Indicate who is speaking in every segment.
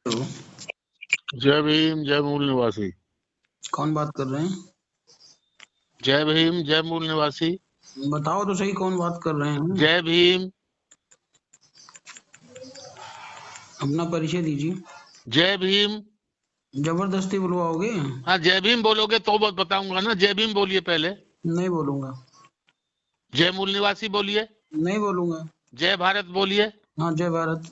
Speaker 1: Hello,
Speaker 2: जय भीम जय मूल निवासी।
Speaker 1: कौन बात कर रहे हैं?
Speaker 2: जय भीम जय मूल निवासी।
Speaker 1: बताओ तो सही, कौन बात कर रहे हैं?
Speaker 2: जय भीम।
Speaker 1: अपना परिचय दीजिए।
Speaker 2: जय भीम।
Speaker 1: जबरदस्ती बुलवाओगे?
Speaker 2: हाँ, जय भीम बोलोगे तो बताऊंगा ना। जय भीम बोलिए पहले।
Speaker 1: नहीं बोलूंगा।
Speaker 2: जय मूल निवासी बोलिए।
Speaker 1: नहीं बोलूंगा।
Speaker 2: जय भारत बोलिए।
Speaker 1: हाँ, जय भारत।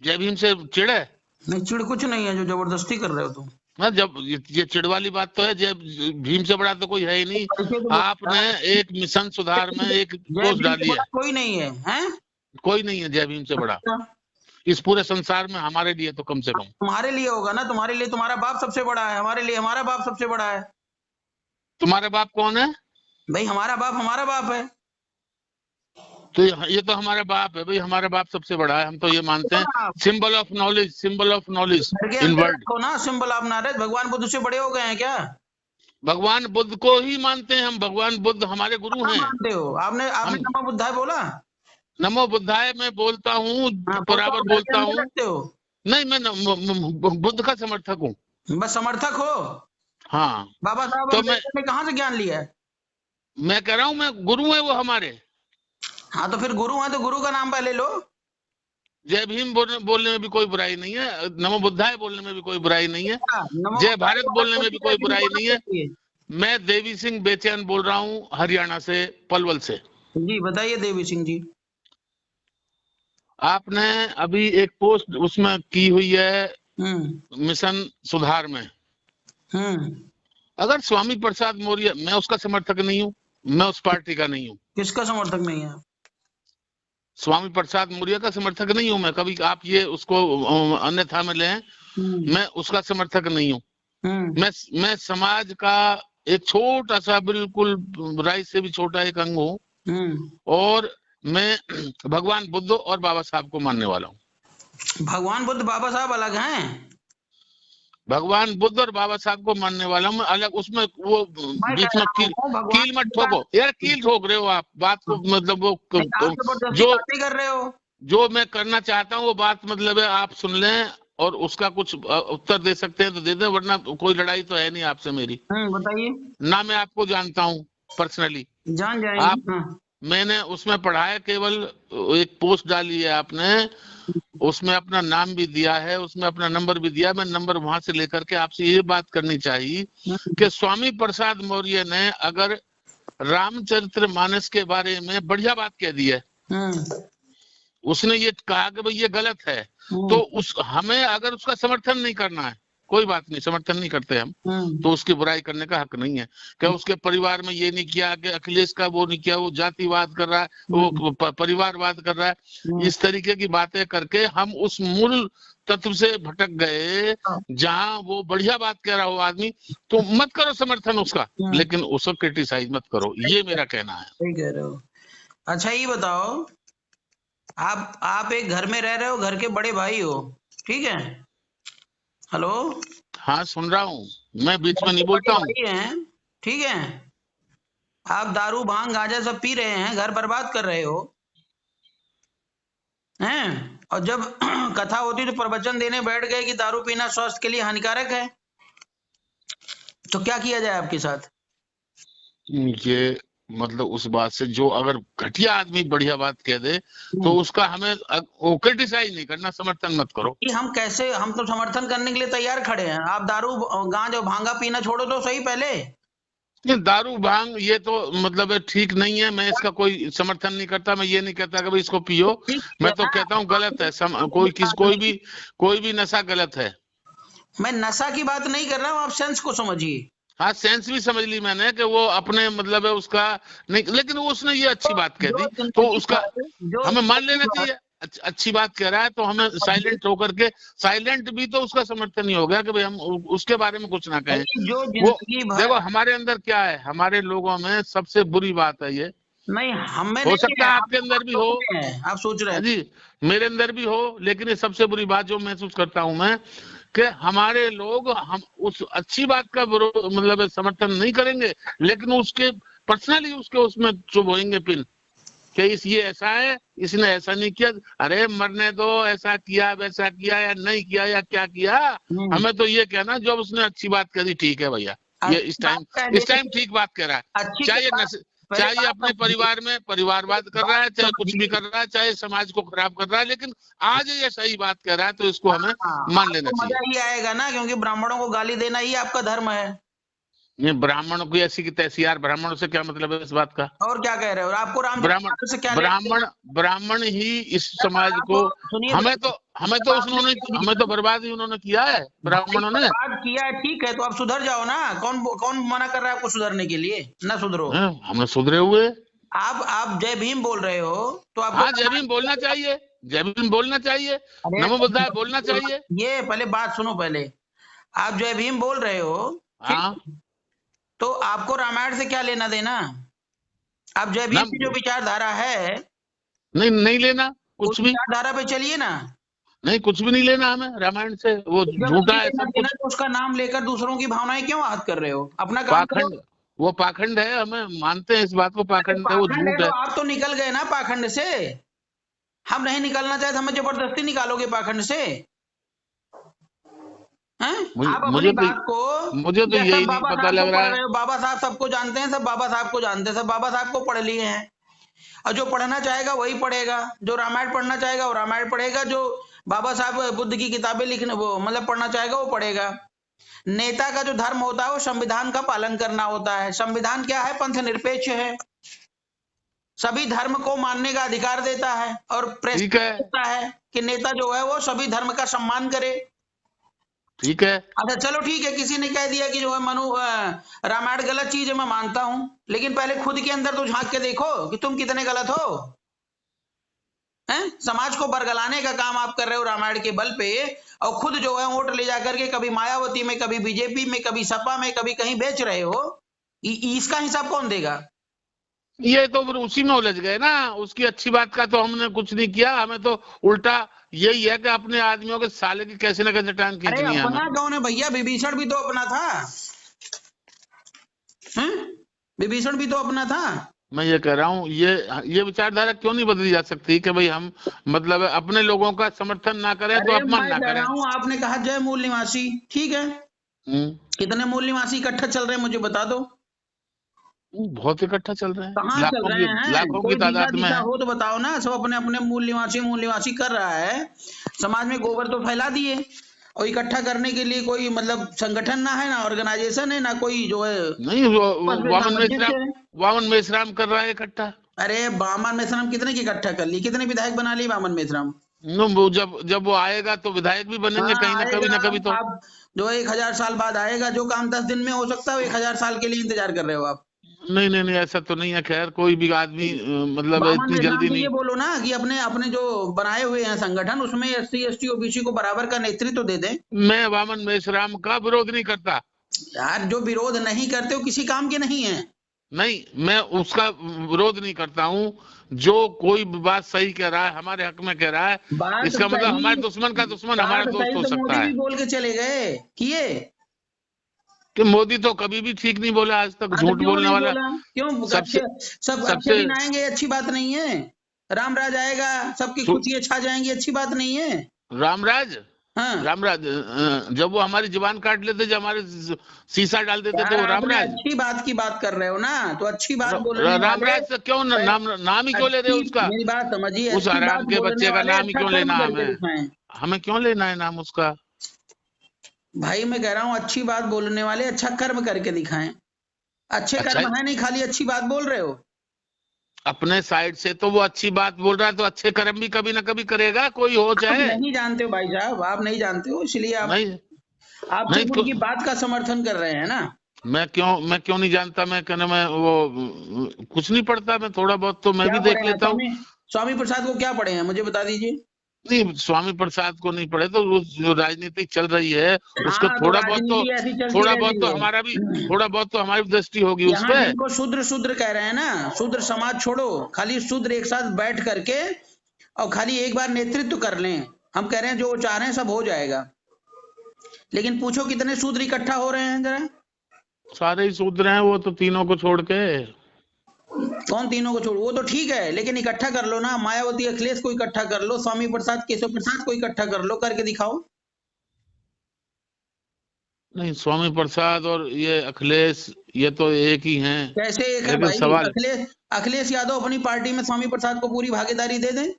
Speaker 2: जय भीम से चिढ़ है?
Speaker 1: नहीं, चिढ़ कुछ नहीं है जो जबरदस्ती कर रहे हो तुम।
Speaker 2: हाँ, जब ये चिढ़ वाली बात तो है। जय भीम से बड़ा तो कोई है ही नहीं।
Speaker 1: परिचय तो
Speaker 2: आपने एक मिशन सुधार में एक
Speaker 1: जय
Speaker 2: पोस्ट
Speaker 1: भीम से
Speaker 2: डाली
Speaker 1: बड़ा
Speaker 2: है।
Speaker 1: कोई नहीं है, हैं?
Speaker 2: कोई नहीं है जय भीम से बड़ा
Speaker 1: अच्छा,
Speaker 2: इस पूरे संसार में, हमारे लिए तो कम से कम।
Speaker 1: तुम्हारे लिए होगा ना, तुम्हारे लिए तुम्हारा बाप सबसे बड़ा है, हमारे लिए हमारा बाप सबसे बड़ा है।
Speaker 2: तुम्हारे बाप कौन है?
Speaker 1: भाई हमारा बाप है।
Speaker 2: तो ये तो हमारे बाप है भाई। हमारे बाप सबसे बड़ा है, हम तो ये मानते हैं।
Speaker 1: आप
Speaker 2: symbol of knowledge, symbol of knowledge
Speaker 1: घर के
Speaker 2: इन
Speaker 1: अंदर
Speaker 2: वर्ल्ड।
Speaker 1: रखो ना सिंबल ऑफ नॉलेज। भगवान बुद्ध से बड़े हो गए हैं क्या?
Speaker 2: भगवान बुद्ध को ही मानते हैं हम। भगवान बुद्ध हमारे गुरु
Speaker 1: क्या
Speaker 2: हैं।
Speaker 1: मानते हो? आपने आपने
Speaker 2: हम
Speaker 1: नमो बुद्धाय बोला?
Speaker 2: नमो बुद्धाय में बोलता हूँ,
Speaker 1: हाँ, बोलता
Speaker 2: बराबर
Speaker 1: हूँ, घर के
Speaker 2: बोलता
Speaker 1: अंदर
Speaker 2: हूँ।
Speaker 1: रखते हो?
Speaker 2: नहीं, मैं बुद्ध का समर्थक हूँ।
Speaker 1: बस समर्थक हो?
Speaker 2: हाँ,
Speaker 1: बाबा साहब
Speaker 2: तो
Speaker 1: अम्बेडकर ने कहाँ से ज्ञान लिया है?
Speaker 2: मैं कह रहा हूँ, मैं गुरु है वो हमारे।
Speaker 1: हाँ, तो फिर गुरु है तो गुरु का नाम पहले लो।
Speaker 2: जय भीम बोलने में भी कोई बुराई नहीं है। नमो बुद्धाय बोलने में भी कोई बुराई नहीं है।
Speaker 1: हाँ, नमो
Speaker 2: जय
Speaker 1: बुद्धाय
Speaker 2: भारत
Speaker 1: बोलना
Speaker 2: बोलने में भी
Speaker 1: चाहिए,
Speaker 2: कोई
Speaker 1: जय भीम
Speaker 2: बुराई
Speaker 1: बोलना
Speaker 2: नहीं है।
Speaker 1: चाहिए।
Speaker 2: मैं देवी सिंह बेचैन बोल रहा हूँ, हरियाणा से, पलवल से।
Speaker 1: जी बताइए देवी सिंह जी।
Speaker 2: आपने अभी एक पोस्ट उसमें की हुई है,
Speaker 1: हम्म।
Speaker 2: मिशन सुधार में।
Speaker 1: हम्म।
Speaker 2: अगर स्वामी प्रसाद मौर्य, मैं उसका समर्थक नहीं हूँ, मैं उस पार्टी का नहीं हूँ।
Speaker 1: किसका समर्थक नहीं है?
Speaker 2: स्वामी प्रसाद मौर्य का समर्थक नहीं हूँ मैं। कभी आप ये उसको अन्यथा में लें,
Speaker 1: हम्म।
Speaker 2: मैं उसका समर्थक नहीं हूँ।
Speaker 1: हम्म।
Speaker 2: मैं समाज का एक छोटा सा, बिल्कुल राई से भी छोटा एक अंग हूँ।
Speaker 1: हम्म।
Speaker 2: और मैं भगवान बुद्ध और बाबा साहब को मानने वाला हूँ।
Speaker 1: भगवान बुद्ध बाबा साहब अलग हैं?
Speaker 2: भगवान बुद्ध और बाबा साहब को मानने वाला हूँ मैं अलग। उसमें वो
Speaker 1: मैं कह
Speaker 2: बीच में
Speaker 1: रहा हूँ भगवान
Speaker 2: कील मत
Speaker 1: बुद्ध का।
Speaker 2: ठोको यार। कील ठोक रहे हो आप बात को। मतलब वो
Speaker 1: नहीं, आप जबरदस्ती
Speaker 2: जो
Speaker 1: बातें कर रहे हो।
Speaker 2: जो मैं करना चाहता हूँ वो बात, मतलब है, आप सुन लें और उसका कुछ उत्तर दे सकते हैं तो दे दें, वरना कोई लड़ाई तो है नहीं आपसे मेरी।
Speaker 1: बताइए।
Speaker 2: ना मैं आपको जानता हूँ पर्सनली।
Speaker 1: जान जाएंगे,
Speaker 2: आप
Speaker 1: हाँ।
Speaker 2: मैंने उसमें पढ़ा है, केवल एक पोस्ट डाली है आपने, उसमें अपना नाम भी दिया है, उसमें अपना नंबर भी दिया। मैं नंबर वहां से लेकर के आपसे ये बात करनी चाहिए कि स्वामी प्रसाद मौर्य ने अगर रामचरितमानस के बारे में बढ़िया बात कह दी है, उसने ये कहा कि भाई ये गलत है, तो उस हमें अगर उसका समर्थन नहीं करना है, कोई बात नहीं, समर्थन नहीं करते हम, तो उसकी बुराई करने का हक नहीं है। क्या उसके परिवार में ये नहीं किया कि अखिलेश का वो नहीं किया, वो जातिवाद कर रहा है, वो परिवारवाद कर रहा है, इस तरीके की बातें करके हम उस मूल तत्व से भटक गए जहां वो बढ़िया बात कह रहा हो आदमी, तो मत करो समर्थन उसका, लेकिन उसको क्रिटिसाइज मत करो। ये मेरा कहना है।
Speaker 1: सही कह रहे हो। अच्छा ये बताओ, आप एक घर में रह रहे हो, घर के बड़े भाई हो, ठीक है? हेलो?
Speaker 2: हाँ, सुन रहा हूँ, मैं बीच में
Speaker 1: घर
Speaker 2: नहीं
Speaker 1: के
Speaker 2: बोलता
Speaker 1: बड़े
Speaker 2: हूँ।
Speaker 1: भाई हैं, ठीक है? आप दारू भांग गांजा सब पी रहे हैं, घर बर्बाद कर रहे हो, हैं? और जब कथा होती तो प्रवचन देने बैठ गए कि दारू पीना स्वास्थ्य के लिए हानिकारक है, तो क्या किया जाए आपके साथ?
Speaker 2: ये मतलब उस बात से, जो अगर घटिया आदमी बढ़िया बात कह दे तो उसका हमें वो क्रिटिसाइज नहीं करना, समर्थन मत करो।
Speaker 1: कि हम कैसे, हम तो समर्थन करने के लिए तैयार खड़े हैं। आप दारू गांजा और भांगा पीना छोड़ो तो सही पहले।
Speaker 2: ये दारू भांग ये तो मतलब है ठीक नहीं है, मैं इसका कोई समर्थन नहीं करता। मैं ये नहीं कहता कि भाई इसको पियो,
Speaker 1: ठीक है
Speaker 2: मैं तो
Speaker 1: ना?
Speaker 2: कहता हूँ गलत है।
Speaker 1: नहीं,
Speaker 2: कोई भी नशा गलत है।
Speaker 1: मैं नशा की बात नहीं कर रहा हूँ, आप सेंस को समझिए।
Speaker 2: हाँ, सेंस भी समझ ली मैंने कि वो अपने मतलब है उसका नहीं, लेकिन वो उसने ये अच्छी बात कह
Speaker 1: जो
Speaker 2: दी तो
Speaker 1: जिंदगी
Speaker 2: उसका
Speaker 1: भर जो
Speaker 2: हमें मान
Speaker 1: जिंदगी
Speaker 2: लेना
Speaker 1: भर
Speaker 2: चाहिए। अच्छी बात कह रहा है तो हमें साइलेंट होकर के, साइलेंट भी तो उसका समर्थन ही हो गया कि भाई हम उसके बारे में कुछ ना कहें।
Speaker 1: जो
Speaker 2: वो
Speaker 1: जिंदगी भर
Speaker 2: देखो, हमारे अंदर क्या है, हमारे लोगों में सबसे बुरी बात है ये।
Speaker 1: नहीं, हम में
Speaker 2: हो
Speaker 1: नहीं है,
Speaker 2: सकता है
Speaker 1: आप
Speaker 2: आपके अंदर भी
Speaker 1: लोगों
Speaker 2: हो,
Speaker 1: में है, आप सोच रहे
Speaker 2: हाँ
Speaker 1: हैं।
Speaker 2: जी, मेरे अंदर भी हो, लेकिन ये सबसे बुरी बात जो महसूस करता हूं मैं, कि हमारे लोग हम उस अच्छी बात का मतलब समर्थन नहीं करेंगे, लेकिन उसके पर्सनली उसके उसमें चुभ होंगे पिन कि इस ये ऐसा है, इसने ऐसा नहीं किया, अरे मरने दो, ऐसा किया वैसा किया या नहीं किया या क्या किया, हमें तो ये कहना जब उसने अच्छी बात करी, ठीक है भैया, ये
Speaker 1: अच्छी बात पहले
Speaker 2: इस टाइम ठीक बात कह रहा है।
Speaker 1: अच्छी
Speaker 2: चाहे
Speaker 1: बात पहले
Speaker 2: चाहे
Speaker 1: बात
Speaker 2: अपने
Speaker 1: समझिए,
Speaker 2: परिवार में परिवारवाद कर रहा है,
Speaker 1: बात
Speaker 2: चाहे कुछ भी
Speaker 1: समझिए।
Speaker 2: कर रहा है, चाहे समाज को खराब कर रहा है, लेकिन आज ये सही बात कह रहा है तो इसको हमें
Speaker 1: हाँ,
Speaker 2: मान लेना
Speaker 1: आपको
Speaker 2: चाहिए।
Speaker 1: मजा ही आएगा ना, क्योंकि ब्राह्मणों को गाली देना ही आपका धर्म है।
Speaker 2: ये ब्राह्मण की ऐसी की तैसी, यार ब्राह्मणों से क्या मतलब है इस बात का?
Speaker 1: और क्या कह रहे हो? और आपको
Speaker 2: ब्राह्मण
Speaker 1: रामचंद्र से क्या लेना
Speaker 2: ब्राह्मण
Speaker 1: देना?
Speaker 2: ब्राह्मण ही इस
Speaker 1: जब
Speaker 2: समाज को,
Speaker 1: आप सुनिए,
Speaker 2: हमें
Speaker 1: जब
Speaker 2: तो
Speaker 1: आपने
Speaker 2: उसने
Speaker 1: कह
Speaker 2: हमें
Speaker 1: दिया
Speaker 2: तो बर्बाद ही उन्होंने किया है
Speaker 1: भाई
Speaker 2: ब्राह्मणों ने।
Speaker 1: बर्बाद किया है, ठीक है, तो आप सुधर जाओ ना। कौन कौन मना कर रहा है आपको सुधरने के लिए? ना सुधरो।
Speaker 2: हमने सुधरे हुए।
Speaker 1: आप जय भीम बोल रहे हो, तो आपको
Speaker 2: हाँ, जय भीम बोलना चाहिए, जय भीम बोलना चाहिए,
Speaker 1: अरे
Speaker 2: नमो बुद्धाय बोलना चाहिए।
Speaker 1: ये पहले बात सुनो पहले। आप जय भीम बोल रहे हो, ठीक,
Speaker 2: हाँ,
Speaker 1: तो आपको रामायण से क्या लेना देना? आप जय भीम
Speaker 2: ना,
Speaker 1: की जो विचारधारा है,
Speaker 2: नहीं नहीं लेना
Speaker 1: उस
Speaker 2: कुछ भी,
Speaker 1: विचारधारा पे चलिए ना।
Speaker 2: नहीं कुछ भी नहीं लेना हमें रामायण से, वो
Speaker 1: जब नहीं
Speaker 2: झूठा है
Speaker 1: लेना
Speaker 2: सब
Speaker 1: देना,
Speaker 2: कुछ।
Speaker 1: तो उसका नाम लेकर दूसरों की भावनाएं क्यों आहत कर रहे हो? अपना काम करो।
Speaker 2: पाखंड, वो पाखंड है, हमें मानते हैं इस बात को,
Speaker 1: अरे
Speaker 2: पाखंड है, वो
Speaker 1: पाखंड है
Speaker 2: झूठ
Speaker 1: तो
Speaker 2: है।
Speaker 1: आप तो निकल गए ना पाखंड से। हम नहीं निकलना चाहते, हमें जबरदस्ती निकालोगे पाखंड से? हैं? आप अपनी
Speaker 2: मुझे
Speaker 1: बात को,
Speaker 2: तो
Speaker 1: या सब
Speaker 2: यही नहीं
Speaker 1: बाबा
Speaker 2: पता
Speaker 1: साहब को
Speaker 2: लग रहा
Speaker 1: पढ़
Speaker 2: है।
Speaker 1: रहे हो? बाबा साहब सबको जानते हैं, सब बाबा साहब को जानते हैं, सब बाबा साहब को पढ़ लिए हैं। और जो पढ़ना चाहेगा वही पढ़ेगा, जो रामायण पढ़ना चाहेगा वो रामायण पढ़ेगा, जो बाबा साहब बुद्ध की किताबें लिखने वो मतलब पढ़ना चाहेगा वो पढ़ेगा। नेता का जो धर्म होता है वो संविधान का पालन करना होता है। संविधान क्या है? पंथ निरपेक्ष है, सभी धर्म को मानने का अधिकार देता है, और प्रेस
Speaker 2: ठीक है,
Speaker 1: देता है कि नेता जो है वो सभी धर्म का सम्मान करे।
Speaker 2: ठीक है,
Speaker 1: अच्छा चलो ठीक है, किसी ने कह दिया कि जो है रामायण गलत चीज है, मैं मानता हूं, लेकिन पहले खुद के अंदर तो झांक के देखो कि तुम कितने गलत हो। हैं? समाज को बरगलाने का काम आप कर रहे हो रामायण के बल पे, और खुद जो है वोट ले जाकर के कभी मायावती में, कभी बीजेपी में, कभी सपा में, कभी कहीं बेच रहे हो। इसका हिसाब कौन देगा?
Speaker 2: ये तो फिर उसी में उलझ गए ना, उसकी अच्छी बात का तो हमने कुछ नहीं किया, हमें तो उल्टा यही है कि अपने आदमियों के साले की कैसे न कैसे टांग
Speaker 1: अरे
Speaker 2: खींचनी है हमें।
Speaker 1: अपना कौन है भैया? विभीषण भी तो अपना था। हैं? विभीषण भी तो अपना था।
Speaker 2: मैं ये कह रहा हूँ, ये विचारधारा क्यों नहीं बदली जा सकती कि भाई हम मतलब अपने लोगों का समर्थन ना करें तो
Speaker 1: अरे
Speaker 2: अपमान
Speaker 1: मैं
Speaker 2: ना
Speaker 1: कह रहा
Speaker 2: करें।
Speaker 1: हूं, आपने कहा जय मूल निवासी, ठीक है,
Speaker 2: हम्म,
Speaker 1: कितने मूल निवासी इकट्ठा चल रहे हैं मुझे बता दो।
Speaker 2: बहुत इकट्ठा चल रहे हैं,
Speaker 1: कहाँ चल रहे हैं?
Speaker 2: लाखों की
Speaker 1: कोई दिशा
Speaker 2: तादाद में
Speaker 1: दिशा
Speaker 2: है।
Speaker 1: हो तो बताओ ना। सब अपने अपने मूल निवासी कर रहा है। समाज में गोबर तो फैला दिए, और इकट्ठा करने के लिए कोई मतलब संगठन ना है, ना ऑर्गेनाइजेशन है, ना कोई जो है
Speaker 2: नहीं,
Speaker 1: आपस में सामंजस्य है।
Speaker 2: वामन मेश्राम कर रहा है इकट्ठा।
Speaker 1: अरे बामन मेश्राम कितने की इकट्ठा कर ली? कितने विधायक बना लिए बामन मेश्राम?
Speaker 2: वो जब वो आएगा तो विधायक भी बनेंगे
Speaker 1: हाँ
Speaker 2: कहीं ना कभी
Speaker 1: आएगा।
Speaker 2: ना कभी तो।
Speaker 1: आप जो 1000 साल बाद आएगा, जो काम 10 दिन में हो सकता है, वो 1000 साल के लिए इंतजार कर रहे हो आप।
Speaker 2: नहीं नहीं नहीं, ऐसा तो नहीं है, खैर कोई भी आदमी मतलब
Speaker 1: बामन
Speaker 2: इतनी
Speaker 1: मेश्राम
Speaker 2: जल्दी
Speaker 1: से ये
Speaker 2: नहीं।
Speaker 1: बोलो ना कि अपने अपने जो बनाए हुए हैं संगठन, उसमें SC ST OBC को बराबर का नेतृत्व दे दें।
Speaker 2: मैं वामन मेश्राम का विरोध नहीं करता,
Speaker 1: यार जो विरोध नहीं करते वो किसी काम के नहीं है।
Speaker 2: नहीं मैं उसका विरोध नहीं करता हूँ, जो कोई भी बात सही कह रहा है, हमारे हक में कह रहा है,
Speaker 1: बात
Speaker 2: इसका मतलब
Speaker 1: सही,
Speaker 2: हमारे दुश्मन का दुश्मन हमारा
Speaker 1: बात
Speaker 2: दोस्त
Speaker 1: सही
Speaker 2: हो
Speaker 1: तो
Speaker 2: सकता
Speaker 1: मोदी
Speaker 2: है।
Speaker 1: भी बोल के चले गए, किए।
Speaker 2: कि मोदी तो कभी भी ठीक नहीं बोला आज तक,
Speaker 1: हाँ तो
Speaker 2: झूठ
Speaker 1: क्यों
Speaker 2: बोलने
Speaker 1: नहीं
Speaker 2: वाला।
Speaker 1: बोला? क्यों?
Speaker 2: सबसे
Speaker 1: अच्छे, सब अच्छे
Speaker 2: सबसे
Speaker 1: दिन आएंगे, अच्छी बात नहीं है। राम राज आएगा, सबकी
Speaker 2: सु-
Speaker 1: खुशियां छा जाएंगी, अच्छी बात नहीं है।
Speaker 2: रामराज,
Speaker 1: हाँ
Speaker 2: जब वो हमारी जुबान काट लेते, जब हमारे शीशा डाल देते थे,
Speaker 1: यार,
Speaker 2: वो
Speaker 1: आपने
Speaker 2: रामराज।
Speaker 1: अच्छी बात की बात कर रहे हो ना, तो अच्छी बात बोलने वाले
Speaker 2: रामराज से क्यों नाम ही क्यों ले रहे हो
Speaker 1: अच्छी,
Speaker 2: उसका?
Speaker 1: मेरी बात समझिए,
Speaker 2: उस
Speaker 1: अच्छी
Speaker 2: हराम
Speaker 1: बात
Speaker 2: के
Speaker 1: बोलने
Speaker 2: बच्चे का
Speaker 1: वाले
Speaker 2: नाम ही
Speaker 1: अच्छा
Speaker 2: क्यों
Speaker 1: कर्म
Speaker 2: लेना
Speaker 1: करके
Speaker 2: हमें?
Speaker 1: दिखाएं।
Speaker 2: हमें क्यों लेना है नाम उसका?
Speaker 1: भाई मैं कह रहा हूँ, अच्छी बात बोलने वाले अच्छा कर्म करके दिखाएं। अच्छे
Speaker 2: अच्छा,
Speaker 1: कर्म है नहीं, खाली अच्छी बात बोल रहे हो।
Speaker 2: अपने साइड से तो वो अच्छी बात बोल रहा है, तो अच्छे कर्म भी कभी ना कभी करेगा, कोई हो
Speaker 1: आप
Speaker 2: चाहे।
Speaker 1: नहीं जानते हो भाई साहब, आप नहीं जानते हो, इसलिए
Speaker 2: नहीं
Speaker 1: आप
Speaker 2: नहीं
Speaker 1: सिर्फ
Speaker 2: तो
Speaker 1: उनकी बात का समर्थन कर रहे हैं ना।
Speaker 2: मैं क्यों नहीं जानता? मैं कहना, मैं वो कुछ नहीं पढ़ता, मैं थोड़ा बहुत तो मैं
Speaker 1: क्या
Speaker 2: भी
Speaker 1: पढ़े
Speaker 2: देख
Speaker 1: हैं
Speaker 2: लेता हूँ।
Speaker 1: स्वामी? स्वामी प्रसाद को क्या पढ़े हैं मुझे बता दीजिए।
Speaker 2: नहीं, स्वामी प्रसाद को नहीं पढ़े, तो वो जो राजनीति चल रही है उसको
Speaker 1: हाँ तो राजनीति ऐसी चलती रहती है।
Speaker 2: थोड़ा बहुत तो हमारी दृष्टि होगी उस
Speaker 1: यहाँ
Speaker 2: पे।
Speaker 1: जिनको शूद्र शूद्र कह रहे हैं ना, शूद्र समाज छोड़ो, खाली शूद्र एक साथ बैठ करके और खाली एक बार नेतृत्व कर लें। हम कह रहे हैं जो वो चाह रहे हैं सब हो जाएगा, लेकिन पूछो कितने शूद्र इकट्ठा हो रहे हैं जरा।
Speaker 2: सारे ही शूद्र हैं वो तो, तीनों को छोड़ के।
Speaker 1: कौन तीनों को छोड़? वो तो ठीक है, लेकिन इकट्ठा कर लो ना, मायावती अखिलेश को इकट्ठा कर लो, स्वामी प्रसाद केशव प्रसाद को इकट्ठा कर लो, करके दिखाओ।
Speaker 2: नहीं, स्वामी प्रसाद और ये अखिलेश ये तो एक ही हैं।
Speaker 1: कैसे एक है
Speaker 2: लेकिन
Speaker 1: भाई?
Speaker 2: सवाल,
Speaker 1: अखिलेश यादव अपनी पार्टी में स्वामी प्रसाद को पूरी भागीदारी दे दें,
Speaker 2: अब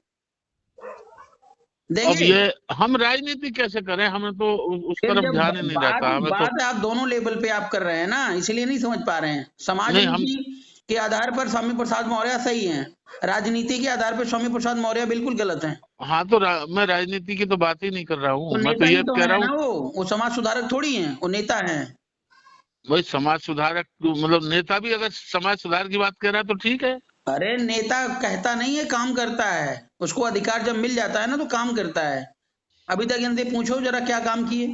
Speaker 1: देंगे?
Speaker 2: ये हम राजनीति कैसे करें, हमें तो उस
Speaker 1: फिर
Speaker 2: तरफ
Speaker 1: जब
Speaker 2: ध्यान ही नहीं रहता हमें तो।
Speaker 1: बात आप दोनों लेवल पे आप कर रहे हैं ना, इसलिए नहीं समझ पा रहे हैं। समाज
Speaker 2: नहीं, हम
Speaker 1: नीति के आधार पर स्वामी प्रसाद मौर्य सही हैं, राजनीति के आधार पर स्वामी प्रसाद मौर्य बिल्कुल गलत हैं।
Speaker 2: हाँ तो मैं राजनीति की तो बात ही नहीं कर रहा हूँ,
Speaker 1: तो
Speaker 2: मैं तो
Speaker 1: नेता ही
Speaker 2: ये
Speaker 1: तो
Speaker 2: कह रहा
Speaker 1: है
Speaker 2: हूँ।
Speaker 1: ना, वो समाज सुधारक थोड़ी हैं, वो नेता हैं।
Speaker 2: वही समाज सुधारक, मतलब नेता भी अगर समाज सुधार की बात कर रहा है तो ठीक है।
Speaker 1: अरे नेता कहता नहीं है, काम करता है। उसको अधिकार जब मिल जाता है ना तो काम करता है। अभी तक इनसे पूछो जरा क्या काम किए।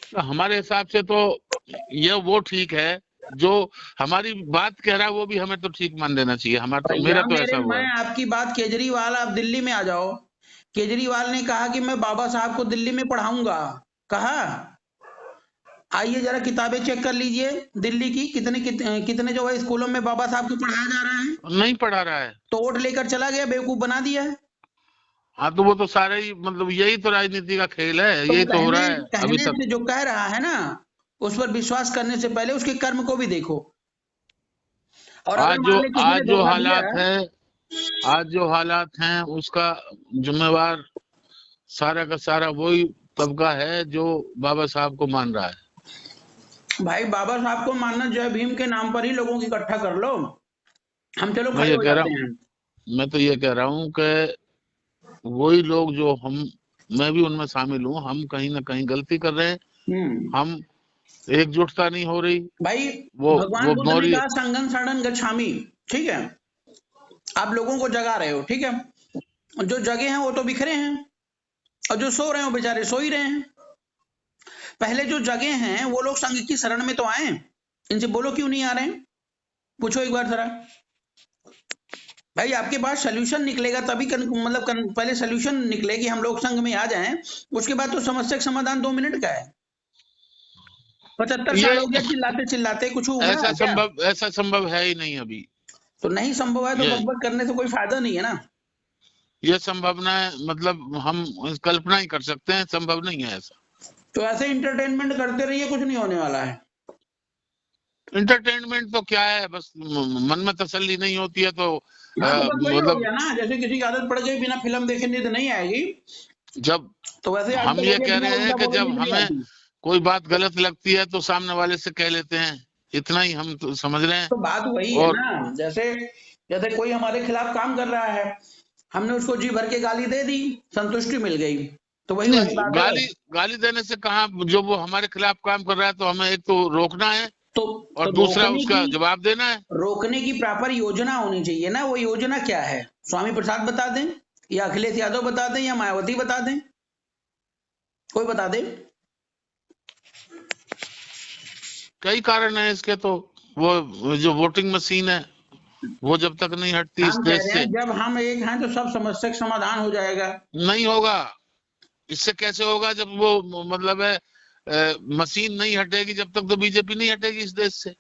Speaker 2: तो हमारे हिसाब से तो ये वो ठीक है, जो हमारी बात कह रहा है वो भी हमें तो ठीक मान लेना चाहिए। हमारा तो, मेरा तो ऐसा हुआ
Speaker 1: मैं
Speaker 2: है।
Speaker 1: आपकी बात, केजरीवाल आप दिल्ली में आ जाओ, केजरीवाल ने कहा कि मैं बाबा साहब को दिल्ली में पढ़ाऊंगा, कहा। आइए जरा किताबें चेक कर लीजिए दिल्ली की, कितने जो है स्कूलों में बाबा साहब को पढ़ाया जा रहा है।
Speaker 2: नहीं पढ़ा रहा है।
Speaker 1: तो वोट लेकर चला गया, बेवकूफ बना दिया है।
Speaker 2: हाँ तो वो तो सारे ही, मतलब यही तो राजनीति का खेल है,
Speaker 1: तो
Speaker 2: यही तो हो रहा है अभी
Speaker 1: कहने
Speaker 2: तक।
Speaker 1: से जो कह रहा है ना, उस पर विश्वास करने से पहले उसके कर्म को भी देखो। और अगर मान ले किसी ने धोखा दिया है,
Speaker 2: आज जो हालात हैं उसका जिम्मेवार सारा का सारा वही तबका है जो बाबा साहब को मान रहा है।
Speaker 1: भाई बाबा साहब को मानना, जय भीम के नाम पर ही लोगों को इकट्ठा कर लो, हम चलो
Speaker 2: मैं
Speaker 1: खड़े
Speaker 2: ये
Speaker 1: हो
Speaker 2: कह रहा
Speaker 1: जाते
Speaker 2: हूँ
Speaker 1: हैं।
Speaker 2: मैं तो ये कह रहा हूँ कि वही लोग जो मैं भी उनमें शामिल हूँ, हम कहीं ना कहीं गलती कर रहे हैं। हम एकजुटता नहीं हो रही।
Speaker 1: भाई
Speaker 2: वो
Speaker 1: भगवान बुद्ध ने
Speaker 2: मौर्य,
Speaker 1: कहा संगम शरण गच्छामि, ठीक है? आप लोगों को जगा रहे हो, ठीक है? जो जगे हैं वो तो बिखरे हैं, और जो सो रहे हैं वो बेचारे सो ही रहे हैं। पहले जो जगे हैं वो लोग संघ की शरण में तो आए, इनसे बोलो क्यों नहीं आ रहे हैं? पूछो एक बार जरा। भाई आपके पास सोल्यूशन निकलेगा तभी पहले सोल्यूशन निकले कि हम लोग संघ में आ जाएं, उसके बाद तो समस्या का समाधान 2 मिनट का है। 75 साल हो गया चिल्लाते चिल्लाते, कुछ हुआ क्या?
Speaker 2: ऐसा संभव है ही नहीं अभी।
Speaker 1: तो नहीं संभव है तो बकबक करने से कोई फायदा नहीं है ना।
Speaker 2: ये संभावना है, मतलब हम कल्पना ही कर सकते हैं, संभव नहीं है ऐसा।
Speaker 1: तो ऐसे इंटरटेनमेंट करते रहिए, कुछ नहीं होने वाला है।
Speaker 2: इंटरटेनमेंट तो क्या है, बस मन में तसल्ली नहीं होती है तो
Speaker 1: वही हो
Speaker 2: मतलब
Speaker 1: गया ना, जैसे किसी की आदत पड़ गई बिना फिल्म देखे नींद नहीं आएगी,
Speaker 2: जब
Speaker 1: तो वैसे
Speaker 2: हम ये कह रहे हैं कि जब हमें
Speaker 1: आती।
Speaker 2: कोई बात गलत लगती है तो सामने वाले से कह लेते हैं, इतना ही हम तो समझ रहे हैं।
Speaker 1: तो बात वही है ना, जैसे जैसे कोई हमारे खिलाफ काम कर रहा है, हमने उसको जी भर के गाली दे दी, संतुष्टि मिल गई, तो वही वाली बात है।
Speaker 2: गाली देने से कहा, जो वो हमारे खिलाफ काम कर रहा है तो हमें एक तो रोकना है और
Speaker 1: तो
Speaker 2: दूसरा उसका जवाब देना है।
Speaker 1: रोकने की प्रॉपर योजना होनी चाहिए ना। वो योजना क्या है? स्वामी प्रसाद बता दें, या अखिलेश यादव बता दें, या मायावती बता दें, कोई बता दे।
Speaker 2: कई कारण है इसके, तो वो जो वोटिंग मशीन है वो जब तक नहीं हटती इस देश से,
Speaker 1: जब हम एक हैं तो सब समस्या का समाधान हो जाएगा।
Speaker 2: नहीं होगा। इससे कैसे होगा जब वो, मतलब है मशीन नहीं हटेगी जब तक तो बीजेपी नहीं हटेगी इस देश से।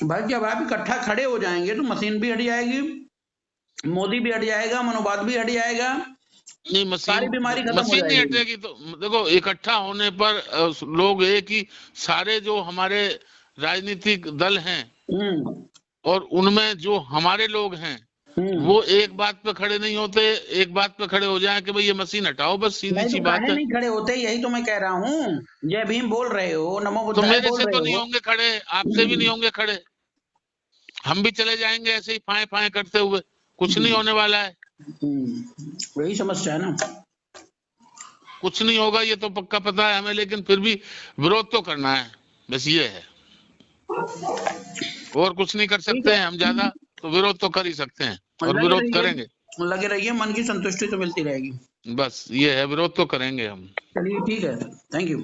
Speaker 1: भाई जब आप इकट्ठा खड़े हो जाएंगे तो मशीन भी हट जाएगी, मोदी भी हट जाएगा, मनोवाद भी हट जाएगा,
Speaker 2: नहीं,
Speaker 1: सारी बीमारी खत्म हो जाएगी।
Speaker 2: नहीं हटेगी तो देखो, इकट्ठा होने पर लोग एक ही, सारे जो हमारे राजनीतिक दल हैं और उनमें जो हमारे लोग हैं वो एक बात पे खड़े नहीं होते, एक बात पे खड़े हो जाए कि भाई ये मशीन हटाओ, बस सीधी सी बात है।
Speaker 1: नहीं खड़े होते, यही तो मैं कह रहा हूँ। जय भीम बोल रहे हो, नमो बुद्धाय
Speaker 2: तो मेरे से तो नहीं होंगे खड़े, आपसे भी नहीं होंगे खड़े, हम भी चले जाएंगे ऐसे ही फाए फाए करते हुए, कुछ नहीं होने वाला है।
Speaker 1: वही समस्या है ना,
Speaker 2: कुछ नहीं होगा ये तो पक्का पता है हमें, लेकिन फिर भी विरोध तो करना है, बस ये है, और कुछ नहीं कर सकते हैं हम ज्यादा, तो विरोध तो कर ही सकते हैं और विरोध करेंगे।
Speaker 1: लगे रहिए, मन की संतुष्टि तो मिलती रहेगी,
Speaker 2: बस ये है, विरोध तो करेंगे हम।
Speaker 1: चलिए ठीक है, थैंक यू।